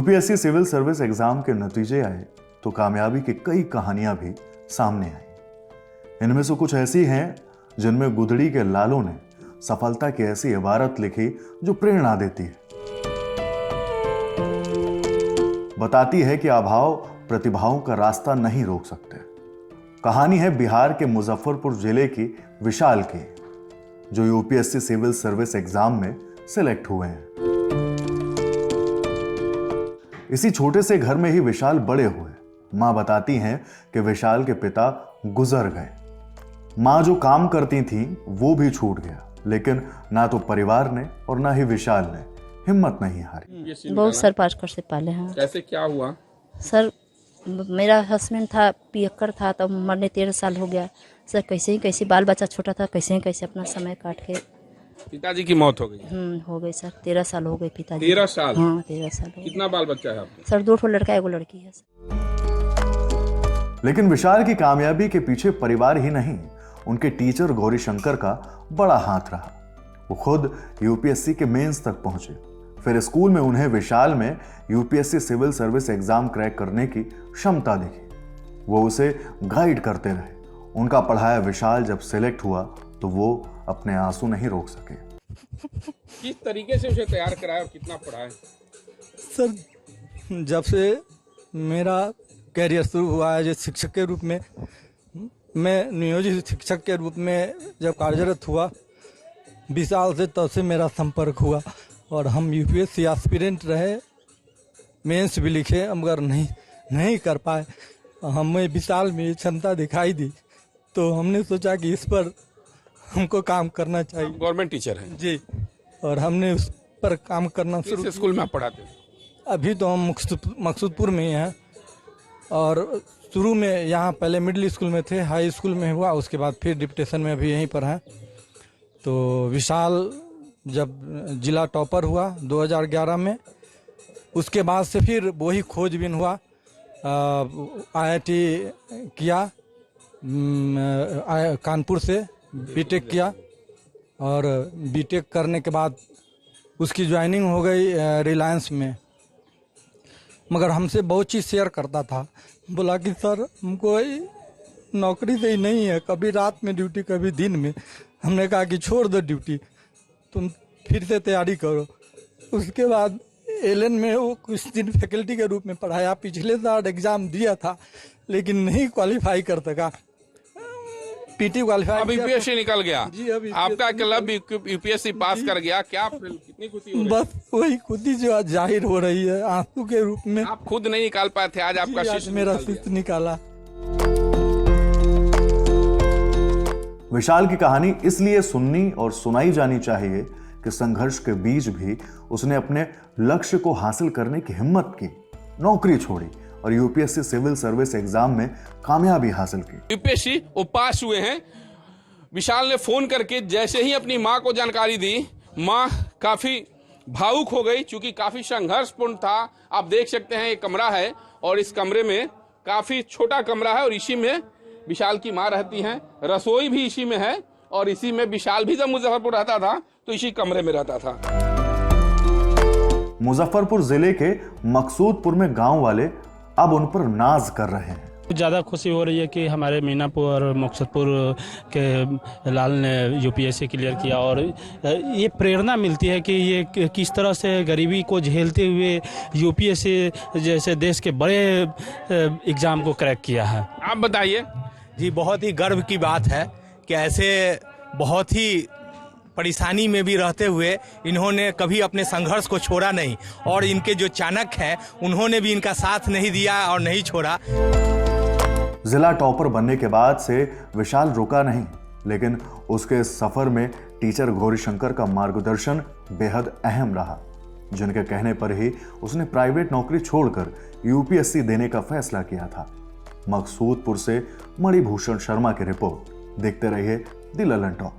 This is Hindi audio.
यूपीएससी सिविल सर्विस एग्जाम के नतीजे आए तो कामयाबी की कई कहानियां भी सामने आई। इनमें से कुछ ऐसी हैं जिनमें गुदड़ी के लालों ने सफलता की ऐसी इबारत लिखी जो प्रेरणा देती है, बताती है कि अभाव प्रतिभाओं का रास्ता नहीं रोक सकते। कहानी है बिहार के मुजफ्फरपुर जिले की विशाल की, जो यूपीएससी सिविल सर्विस एग्जाम में सिलेक्ट हुए हैं। इसी छोटे से घर में ही विशाल बड़े हुए। मां बताती हैं कि विशाल के पिता गुजर गए। मां जो काम करती थी वो भी छूट गया, लेकिन ना तो परिवार ने और ना ही विशाल ने हिम्मत नहीं हारी। बहुत सर पास कर से पहले हैं। कैसे क्या हुआ? सर मेरा हस्बैंड था, पियक्कर था, तब मरने 13 साल हो गया। सर कैसे बाल बच्चा छोटा था, कैसे अपना समय काट के पिताजी की मौत हो गई। हो गई सर। 13 साल हो गए पिताजी। 13 साल? हाँ 13 साल हो गए। कितना बाल बच्चा है आपका? सर 2 लड़का 1 लड़की है सर। लेकिन विशाल की कामयाबी के पीछे परिवार ही नहीं, उनके टीचर गौरी शंकर का बड़ा हाथ रहा। वो खुद यूपीएससी के मेंस तक पहुंचे। फिर स्कूल में उन्हें विशाल में UPSC civil service exam crack करने की क्षमता दिखी। वो उसे गाइड करते रहे। उनका पढ़ाया विशाल जब सिलेक्ट हुआ तो वो अपने आंसू नहीं रोक सके। किस तरीके से उसे तैयार कराया और कितना पढ़ाया? सर जब से मेरा कैरियर शुरू हुआ है शिक्षक के रूप में, मैं नियोजित शिक्षक के रूप में जब कार्यरत हुआ विशाल से, तब से मेरा संपर्क हुआ और हम यूपीएससी एस्पिरेंट रहे, मेंस भी लिखे, मगर नहीं कर पाए। हमें विशाल में क्षमता दिखाई दी तो हमने सोचा कि इस पर हमको काम करना चाहिए। गवर्नमेंट टीचर हैं जी, और हमने उस पर काम करना शुरू। किस स्कूल में आप पढ़ाते हैं? अभी तो हम मकसूदपुर में ही हैं, और शुरू में यहाँ पहले मिडिल स्कूल में थे, हाई स्कूल में हुआ, उसके बाद फिर डिप्टेशन में अभी यहीं पर हैं। तो विशाल जब जिला टॉपर हुआ 2011 में, उसके बाद से फिर वही खोजबीन हुआ। आईआईटी किया, कानपुर से बीटेक किया, और बीटेक करने के बाद उसकी ज्वाइनिंग हो गई रिलायंस में। मगर हमसे बहुत चीज़ शेयर करता था, बोला कि सर हमको नौकरी से ही नहीं है, कभी रात में ड्यूटी कभी दिन में। हमने कहा कि छोड़ दो ड्यूटी, तुम फिर से तैयारी करो। उसके बाद एलएन में वो कुछ दिन फैकल्टी के रूप में पढ़ाया। पिछले साल एग्ज़ाम दिया था लेकिन नहीं क्वालिफाई कर सका। पीटी क्वालिफाई, अब यूपीएससी निकल गया जी। अभी आपका क्लब यूपीएससी पास कर गया, क्या कितनी खुशी हो रही है? बस वही खुशी जो आज जाहिर हो रही है आंसू के रूप में। आप खुद नहीं निकाल पाए थे, आज आपका शिष्य मेरा निकाल दिया। शिष्य निकाला। विशाल की कहानी इसलिए सुननी और सुनाई जानी चाहिए कि संघर्ष के बीच भी उसने अपने लक्ष्य को हासिल करने की हिम्मत की, नौकरी छोड़ी और यूपीएससी सिविल सर्विस एग्जाम में कामयाबी हासिल की। यूपीएससी वो पास हुए हैं। विशाल ने फोन करके जैसे ही अपनी मां को जानकारी दी, मां काफी भावुक हो गई, क्योंकि काफी संघर्षपूर्ण था। आप देख सकते हैं ये कमरा है और इस कमरे में काफी छोटा कमरा है और इसी में विशाल की मां रहती हैं। रसोई भी इसी में है और इसी में विशाल भी जब मुजफ्फरपुर रहता था तो इसी कमरे में रहता था। मुजफ्फरपुर जिले के मकसूदपुर में गांव वाले अब उन पर नाज कर रहे हैं। ज़्यादा खुशी हो रही है कि हमारे मीनापुर और मकसूदपुर के लाल ने यूपीएससी क्लियर किया, और ये प्रेरणा मिलती है कि ये किस तरह से गरीबी को झेलते हुए यूपीएससी जैसे देश के बड़े एग्ज़ाम को क्रैक किया है। आप बताइए। जी, बहुत ही गर्व की बात है कि ऐसे बहुत ही परेशानी में भी रहते हुए इन्होंने कभी अपने संघर्ष को छोड़ा नहीं, और इनके जो चाणक्य हैं उन्होंने भी इनका साथ नहीं दिया और नहीं छोड़ा। जिला टॉपर बनने के बाद से विशाल रुका नहीं, लेकिन उसके सफर में टीचर गौरी शंकर का मार्गदर्शन बेहद अहम रहा, जिनके कहने पर ही उसने प्राइवेट नौकरी छोड़कर यूपीएससी देने का फैसला किया था। मकसूदपुर से मणिभूषण शर्मा की रिपोर्ट। देखते रहिए द ललन टॉक।